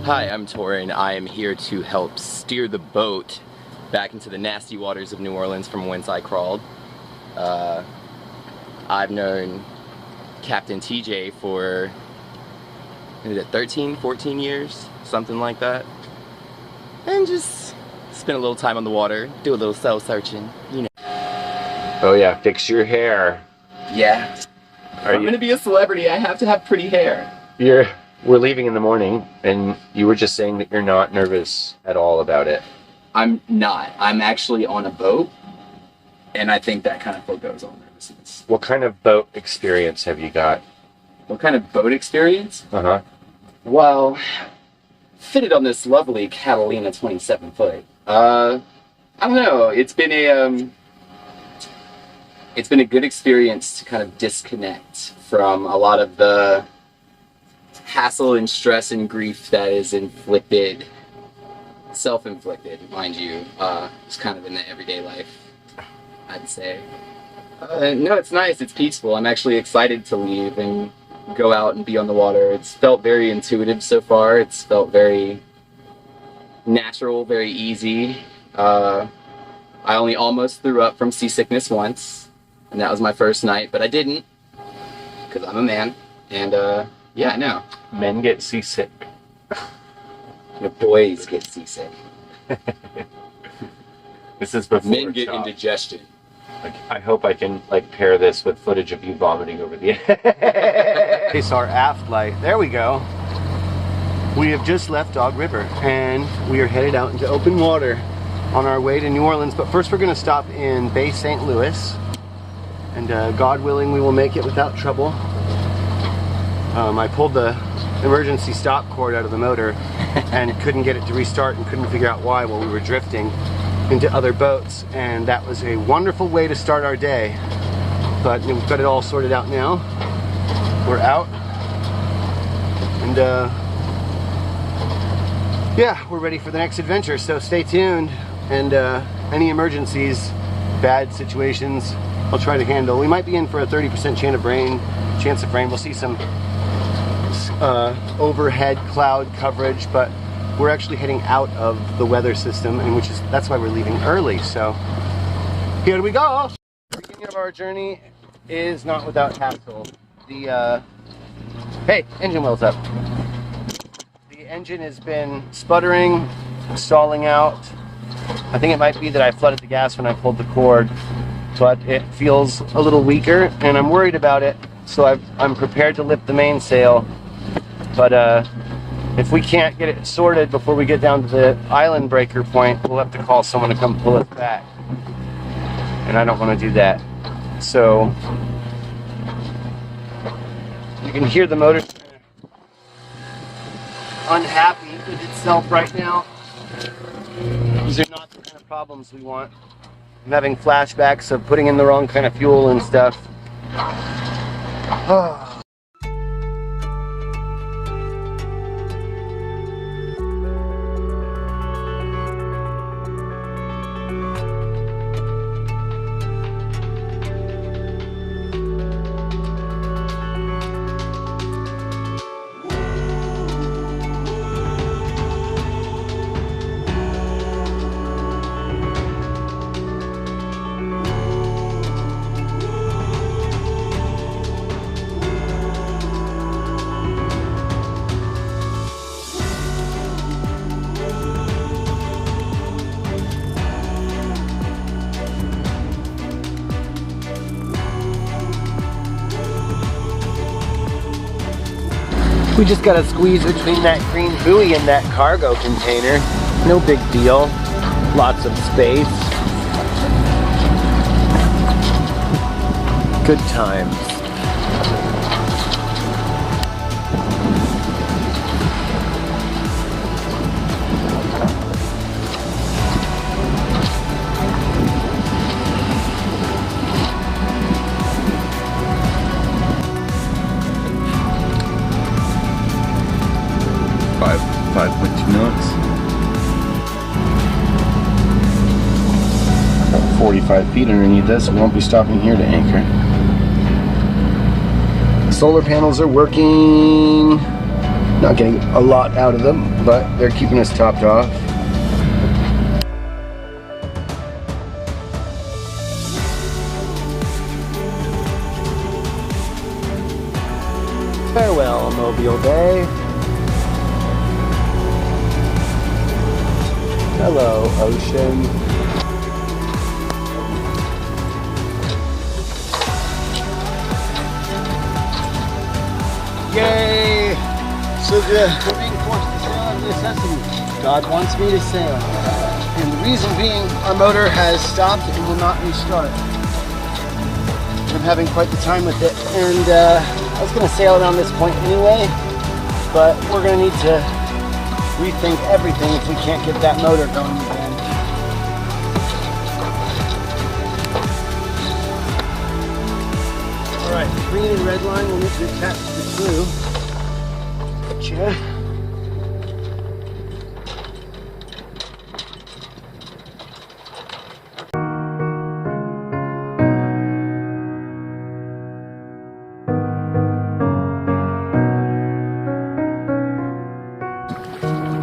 Hi, I'm Torin. I am here to help steer the boat back into the nasty waters of New Orleans from whence I crawled. I've known Captain TJ for 13, 14 years, something like that. And just spend a little time on the water, do a little soul-searching, you know. Oh yeah, fix your hair. Yeah. If I'm gonna be a celebrity, I have to have pretty hair. We're leaving in the morning, and you were just saying that you're not nervous at all about it. I'm not. I'm actually on a boat, and I think that kind of forgoes all nervousness. What kind of boat experience have you got? What kind of boat experience? Uh-huh. Well, fitted on this lovely Catalina 27 foot. I don't know. It's been a good experience to kind of disconnect from a lot of the hassle and stress and grief that is inflicted, self-inflicted, mind you, just kind of in the everyday life, I'd say. No, it's nice, it's peaceful. I'm actually excited to leave and go out and be on the water. It's felt very intuitive so far. It's felt very natural, very easy. I only almost threw up from seasickness once, and that was my first night, but I didn't, because I'm a man, and yeah, I know. Men get seasick. The boys get seasick. This is before men get indigestion. I hope I can pair this with footage of you vomiting over the It's our aft light. There we go. We have just left Dog River and we are headed out into open water on our way to New Orleans. But first we're going to stop in Bay St. Louis, and God willing we will make it without trouble. I pulled the emergency stop cord out of the motor and couldn't get it to restart and couldn't figure out why while we were drifting into other boats, and that was a wonderful way to start our day. But we've got it all sorted out now. We're out, and yeah, we're ready for the next adventure, so stay tuned. And any emergencies, bad situations, I'll try to handle. We might be in for a 30% chance of rain. We'll see some overhead cloud coverage, but we're actually heading out of the weather system, and that's why we're leaving early. So here we go. The beginning of our journey is not without hassle. Hey, engine wheels up. The engine has been sputtering, stalling out. I think it might be that I flooded the gas when I pulled the cord, but it feels a little weaker, and I'm worried about it. So I'm prepared to lift the mainsail. But if we can't get it sorted before we get down to the island breaker point, we'll have to call someone to come pull us back. And I don't want to do that. So you can hear the motor unhappy with itself right now. These are not the kind of problems we want. I'm having flashbacks of putting in the wrong kind of fuel and stuff. We just gotta squeeze between that green buoy and that cargo container. No big deal. Lots of space. Good times. Five 5.2 knots. About 45 feet underneath us. We won't be stopping here to anchor. Solar panels are working. Not getting a lot out of them, but they're keeping us topped off. Farewell, Mobile Bay. Hello, ocean. Yay! So we're being forced to sail out of necessity. God wants me to sail. And the reason being, our motor has stopped and will not restart. I'm having quite the time with it. And I was going to sail around this point anyway, but we're going to need to rethink everything if we can't get that motor going again. Alright, the green and red line will need to attach to the glue. Gotcha.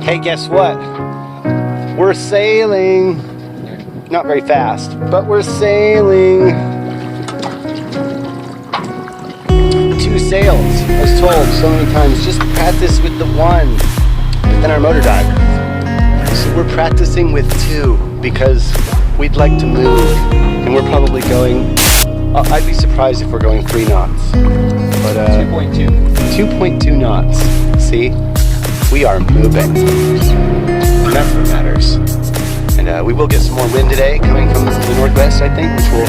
Hey, guess what? We're sailing. Not very fast, but we're sailing. 2 sails. I was told so many times, just practice with the 1. But then our motor died. So we're practicing with 2 because we'd like to move. And we're probably going, I'd be surprised if we're going 3 knots. But 2.2. 2.2 knots. See? We are moving. And that's what matters. And we will get some more wind today coming from the northwest, I think, which will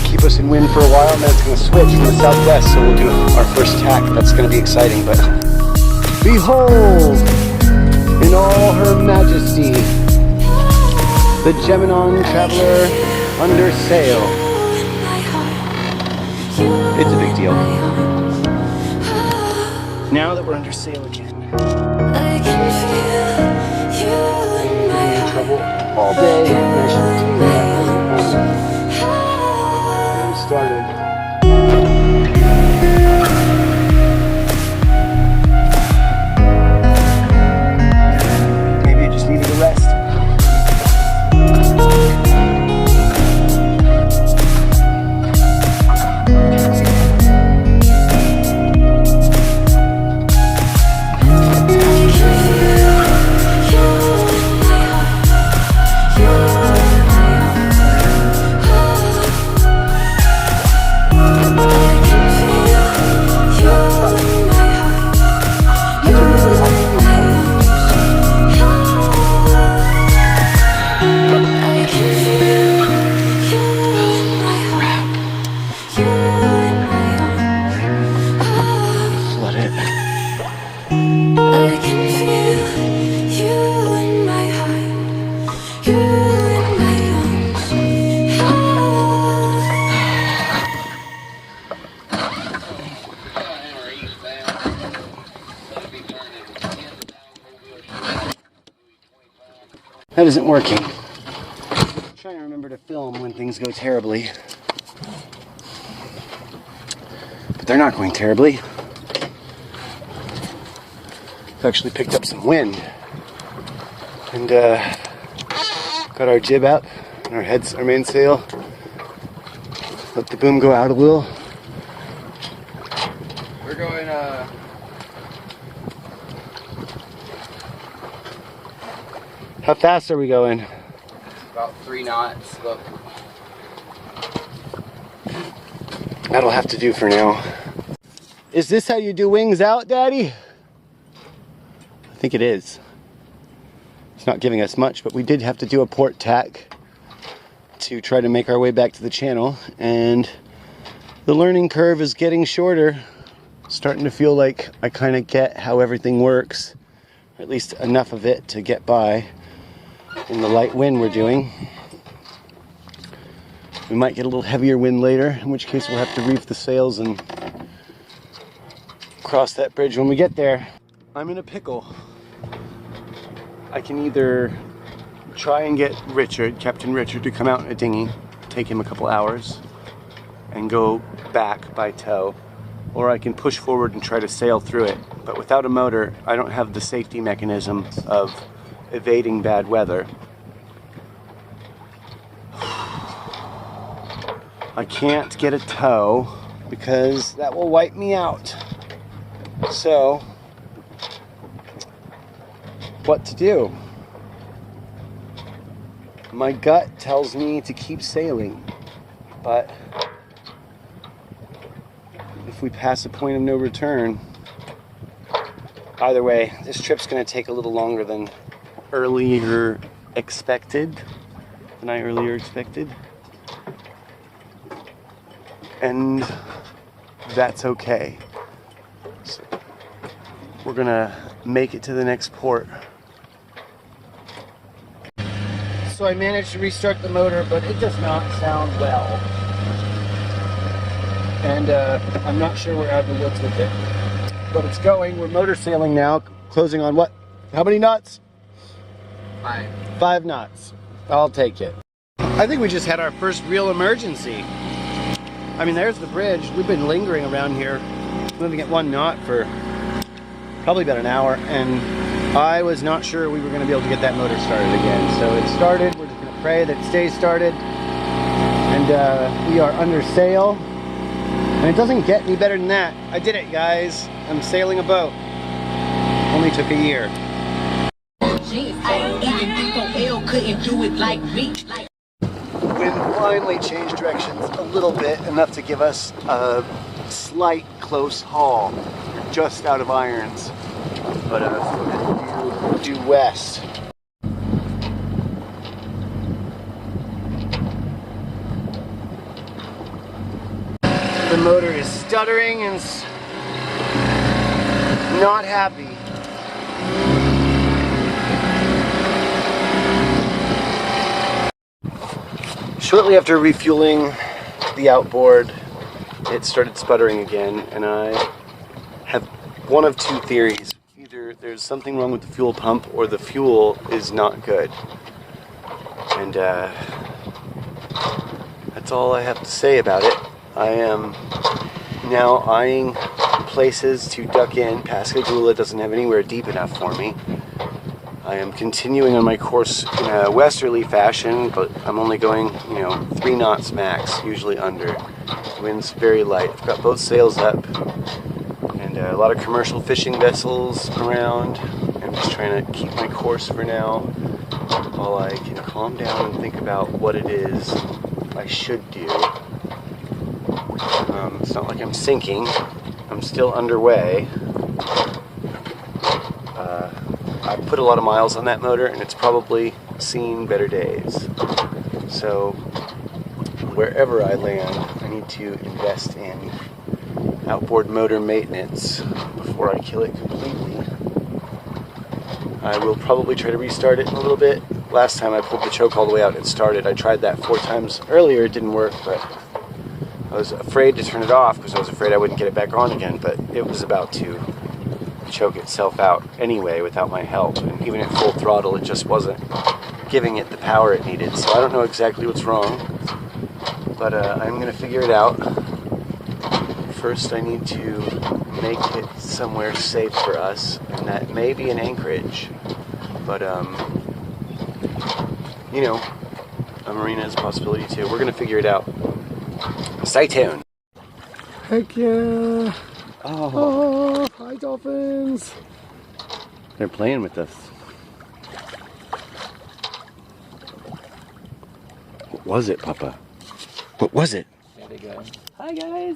keep us in wind for a while, and then it's going to switch from the southwest, so we'll do our first tack. That's going to be exciting, but behold, in all her majesty, the Geminon Traveler under sail. It's a big deal. Now that we're under sail again. I can feel you in my In heart. trouble all day. And I should do that. I'm started. Maybe you just needed a rest. That isn't working. I'm trying to remember to film when things go terribly. But they're not going terribly. I've actually picked up some wind. And got our jib out and our mainsail. Let the boom go out a little. We're going, How fast are we going? about 3 knots. Look. That'll have to do for now. Is this how you do wings out, Daddy? I think it is. It's not giving us much, but we did have to do a port tack to try to make our way back to the channel, and the learning curve is getting shorter. Starting to feel like I kind of get how everything works, or at least enough of it to get by in the light wind we're doing. We might get a little heavier wind later, in which case we'll have to reef the sails and cross that bridge when we get there. I'm in a pickle. I can either try and get Richard, Captain Richard, to come out in a dinghy, take him a couple hours, and go back by tow, or I can push forward and try to sail through it. but without a motor, I don't have the safety mechanism of evading bad weather. I can't get a tow because that will wipe me out. So, what to do? My gut tells me to keep sailing, but if we pass a point of no return, either way, this trip's going to take a little longer than I earlier expected. And that's okay. So we're going to make it to the next port. So I managed to restart the motor, but it does not sound well. And I'm not sure we're out of the woods with it. But it's going. We're motor sailing now, closing on what? How many knots? 5. 5 knots. I'll take it. I think we just had our first real emergency. I mean, there's the bridge. We've been lingering around here, moving at 1 knot for probably about an hour, and I was not sure we were going to be able to get that motor started again. So it started. We're just going to pray that it stays started. And we are under sail. And it doesn't get any better than that. I did it, guys. I'm sailing a boat. Only took a year. Wind finally changed directions a little bit, enough to give us a slight close haul. We're just out of irons. But we're due west. The motor is stuttering and not happy. Shortly after refueling the outboard, it started sputtering again, and I have one of 2 theories. Either there's something wrong with the fuel pump or the fuel is not good. And that's all I have to say about it. I am now eyeing places to duck in. Pascagoula doesn't have anywhere deep enough for me. I am continuing on my course in a westerly fashion, but I'm only going, 3 knots max, usually under. The wind's very light. I've got both sails up, and a lot of commercial fishing vessels around. I'm just trying to keep my course for now, while I can calm down and think about what it is I should do. It's not like I'm sinking. I'm still underway. I put a lot of miles on that motor, and it's probably seen better days. So wherever I land, I need to invest in outboard motor maintenance before I kill it completely. I will probably try to restart it in a little bit. Last time I pulled the choke all the way out and it started. I tried that 4 times earlier. It didn't work, but I was afraid to turn it off because I was afraid I wouldn't get it back on again, but it was about to choke itself out anyway without my help, and even at full throttle it just wasn't giving it the power it needed. So I don't know exactly what's wrong, but I'm going to figure it out. First I need to make it somewhere safe for us, and that may be an anchorage, but a marina is a possibility too. We're going to figure it out. Stay tuned. Heck yeah! Oh, hi dolphins! They're playing with us. What was it, Papa? What was it? There they go. Hi guys!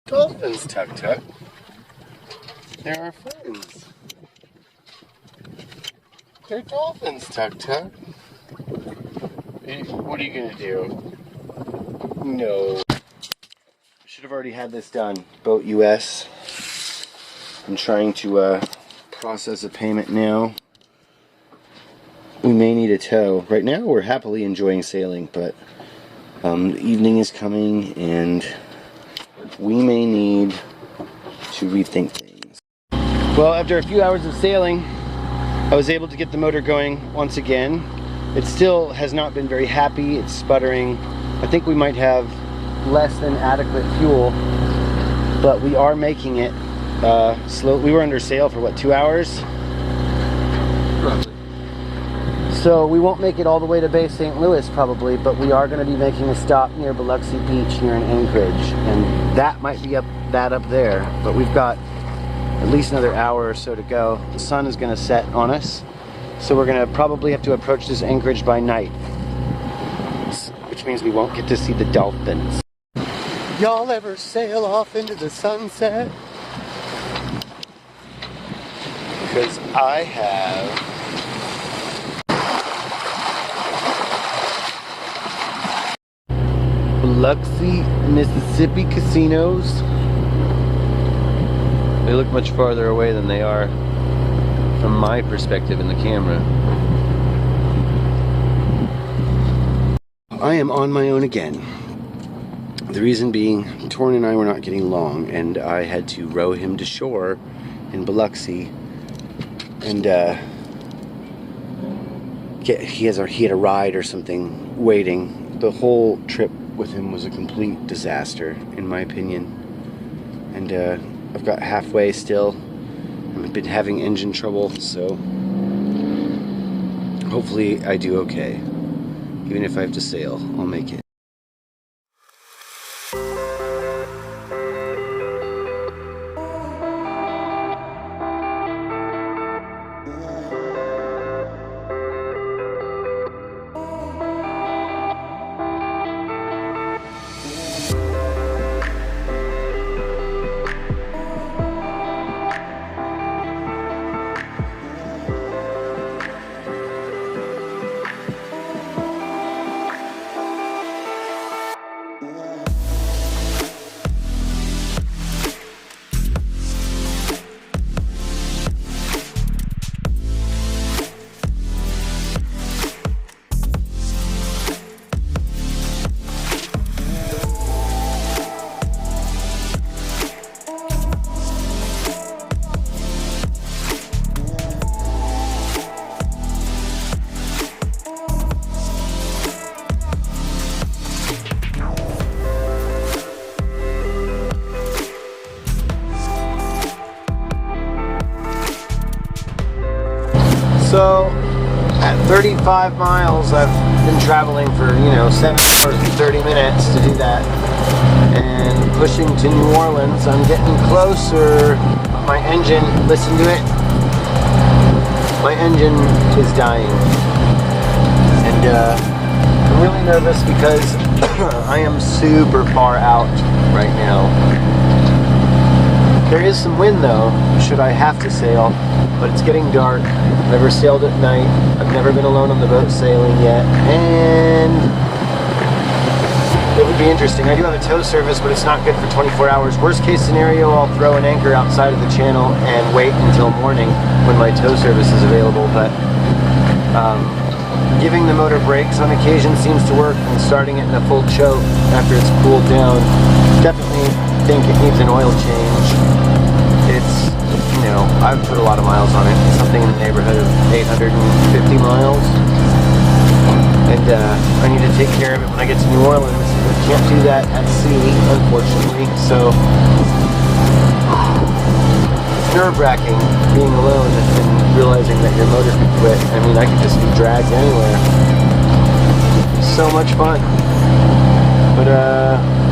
Dolphins, Tuk Tuk. They're our friends. They're dolphins, Tuk Tuk. What are you gonna do? No. Should have already had this done. Boat US. I'm trying to process a payment now. We may need a tow. Right now we're happily enjoying sailing, but the evening is coming and we may need to rethink things. Well, after a few hours of sailing, I was able to get the motor going once again. It still has not been very happy. It's sputtering. I think we might have less than adequate fuel, but we are making it slow. We were under sail for what, 2 hours? Roughly. So we won't make it all the way to Bay St. Louis probably, but we are going to be making a stop near Biloxi Beach near an anchorage, and that might be up there, but we've got at least another hour or so to go. The sun is going to set on us, so we're going to probably have to approach this anchorage by night, which means we won't get to see the dolphins. Y'all ever sail off into the sunset? Because I have. Biloxi, Mississippi casinos. They look much farther away than they are from my perspective in the camera. I am on my own again. The reason being, Torn and I were not getting along, and I had to row him to shore in Biloxi, and he had a ride or something waiting. The whole trip with him was a complete disaster, in my opinion. And I've got halfway still. I've been having engine trouble, so hopefully I do okay. Even if I have to sail, I'll make it. So, at 35 miles, I've been traveling for, 7 hours and 30 minutes to do that. And pushing to New Orleans, I'm getting closer. My engine, listen to it. My engine is dying. And I'm really nervous because I am super far out right now. There is some wind though, should I have to sail, but it's getting dark. I've never sailed at night. I've never been alone on the boat sailing yet, and it would be interesting. I do have a tow service, but it's not good for 24 hours. Worst case scenario, I'll throw an anchor outside of the channel and wait until morning when my tow service is available, but giving the motor brakes on occasion seems to work, and starting it in a full choke after it's cooled down. Definitely think it needs an oil change. It's, I've put a lot of miles on it, something in the neighborhood of 850 miles. And I need to take care of it when I get to New Orleans. I can't do that at sea, unfortunately, so it's nerve-wracking being alone and realizing that your motor could quit. I mean, I could just be dragged anywhere. It's so much fun. But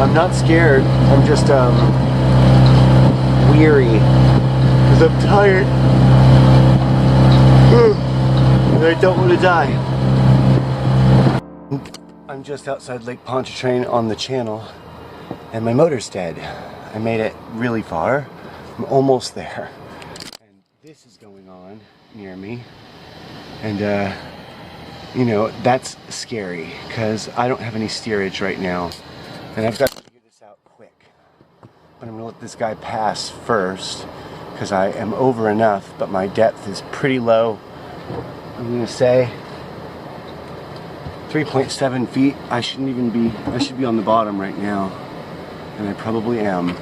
I'm not scared. I'm just weary because I'm tired. And I don't want to die. I'm just outside Lake Pontchartrain on the channel, and my motor's dead. I made it really far. I'm almost there. And this is going on near me. And that's scary because I don't have any steerage right now. And I've got to figure this out quick. But I'm going to let this guy pass first because I am over enough, but my depth is pretty low. I'm going to say 3.7 feet. I should be on the bottom right now. And I probably am.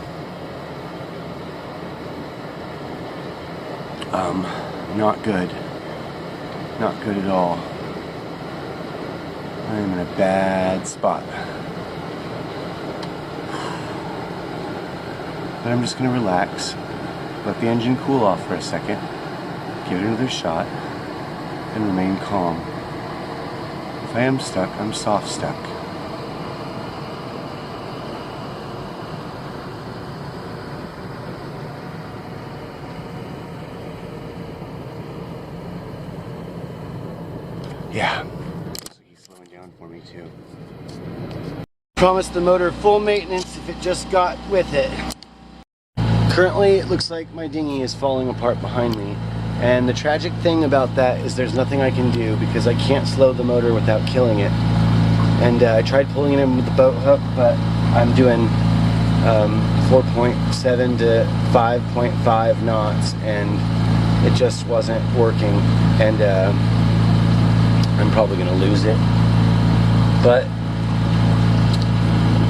Not good. Not good at all. I am in a bad spot. But I'm just gonna relax, let the engine cool off for a second, give it another shot, and remain calm. If I am stuck, I'm soft stuck. Yeah, looks like he's slowing down for me too. Promised the motor full maintenance if it just got with it. Currently, it looks like my dinghy is falling apart behind me. And the tragic thing about that is there's nothing I can do because I can't slow the motor without killing it. And I tried pulling it in with the boat hook, but I'm doing 4.7 to 5.5 knots and it just wasn't working. And I'm probably gonna lose it. But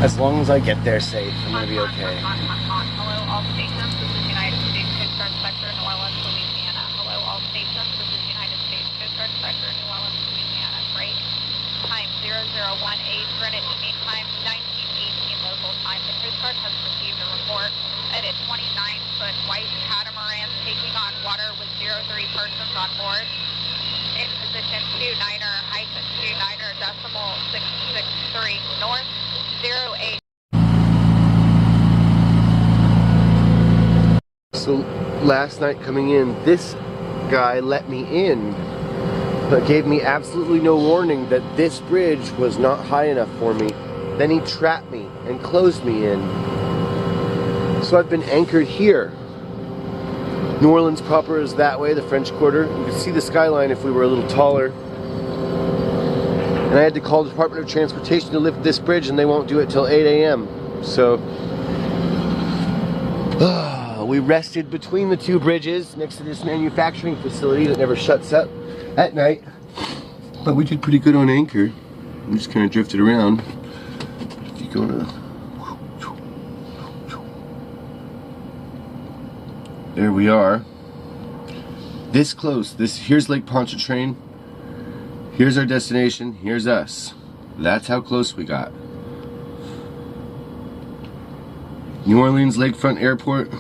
as long as I get there safe, I'm gonna be okay. Hello, all stations. This is United States Coast Guard Sector, New Orleans, Louisiana. Hello, all stations. This is United States Coast Guard Sector, New Orleans, Louisiana. Break. Time 0018, Greenwich Mean Time 1918 local time. The Coast Guard has received a report at a 29-foot white catamaran taking on water with 03 persons on board. In position 29er-29er decimal 663 north 08. So last night coming in, this guy let me in, but gave me absolutely no warning that this bridge was not high enough for me. Then he trapped me and closed me in. So I've been anchored here. New Orleans proper is that way, the French Quarter. You could see the skyline if we were a little taller. And I had to call the Department of Transportation to lift this bridge and they won't do it till 8 a.m. So we rested between the two bridges next to this manufacturing facility that never shuts up at night. But we did pretty good on anchor. We just kind of drifted around. If you go to... There we are. This close. Here's Lake Pontchartrain. Here's our destination. Here's us. That's how close we got. New Orleans Lakefront Airport.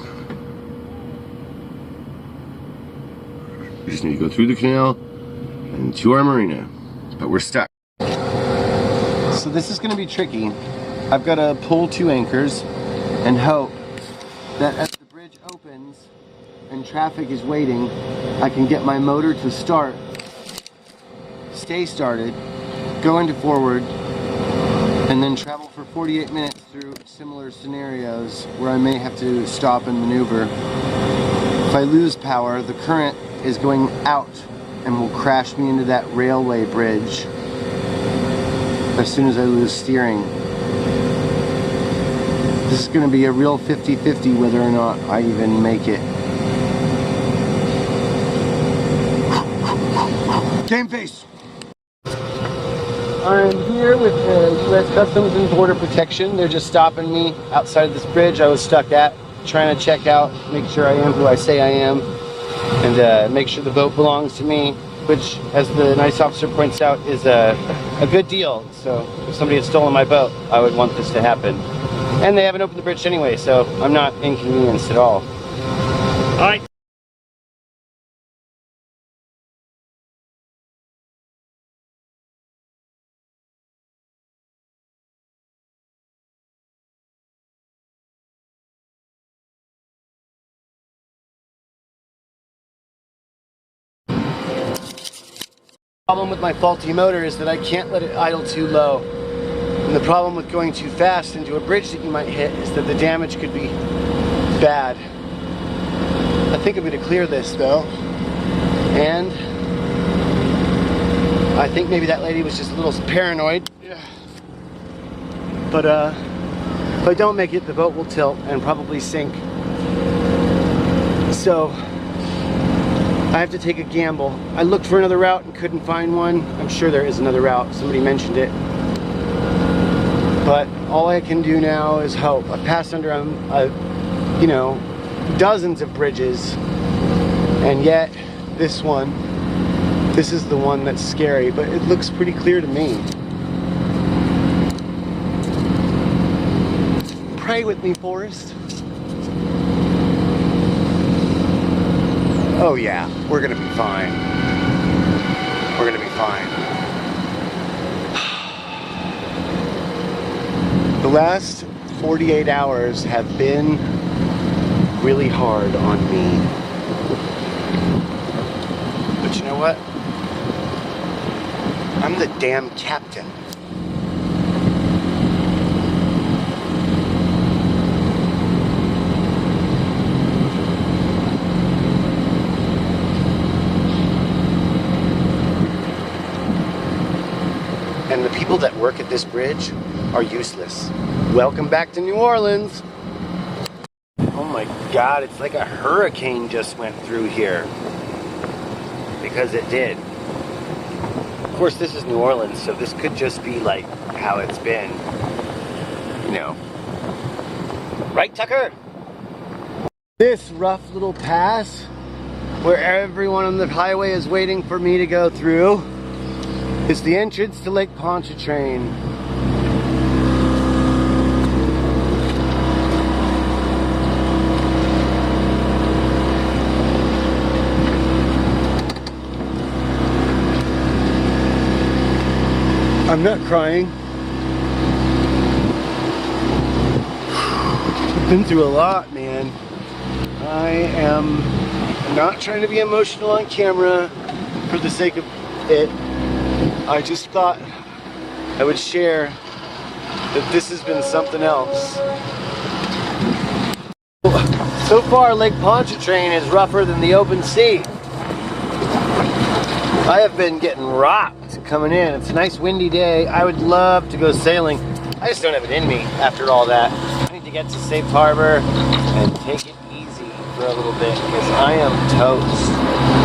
We just need to go through the canal and to our marina. But we're stuck. So this is going to be tricky. I've got to pull two anchors and hope that as the bridge opens and traffic is waiting, I can get my motor to start, stay started, go into forward, and then travel for 48 minutes through similar scenarios where I may have to stop and maneuver. If I lose power, the current is going out and will crash me into that railway bridge as soon as I lose steering. This is going to be a real 50-50 whether or not I even make it. Game face! I'm here with the U.S. Customs and Border Protection. They're just stopping me outside of this bridge I was stuck at, trying to check out, make sure I am who I say I am, and make sure the boat belongs to me, which, as the nice officer points out, is a good deal. So if somebody had stolen my boat, I would want this to happen. And they haven't opened the bridge anyway, so I'm not inconvenienced at all. All right. The problem with my faulty motor is that I can't let it idle too low. And the problem with going too fast into a bridge that you might hit is that the damage could be bad. I think I'm going to clear this though. And I think maybe that lady was just a little paranoid. But if I don't make it, the boat will tilt and probably sink. So I have to take a gamble. I looked for another route and couldn't find one. I'm sure there is another route. Somebody mentioned it. But all I can do now is hope. I passed under, you know, dozens of bridges, and yet this is the one that's scary, but it looks pretty clear to me. Pray with me, Forrest. Oh yeah, we're gonna be fine. We're gonna be fine. The last 48 hours have been really hard on me. But you know what? I'm the damn captain. And the people that work at this bridge are useless. Welcome back to New Orleans. Oh my God, it's like a hurricane just went through here. Because it did. Of course, this is New Orleans, so this could just be like how it's been. You know. Right, Tucker? This rough little pass, where everyone on the highway is waiting for me to go through, is the entrance to Lake Pontchartrain. I'm not crying. I've been through a lot, man. I am not trying to be emotional on camera for the sake of it. I just thought I would share that this has been something else. So far, Lake Pontchartrain is rougher than the open sea. I have been getting rocked coming in. It's a nice windy day. I would love to go sailing. I just don't have it in me after all that. I need to get to Safe Harbor and take it easy for a little bit because I am toast.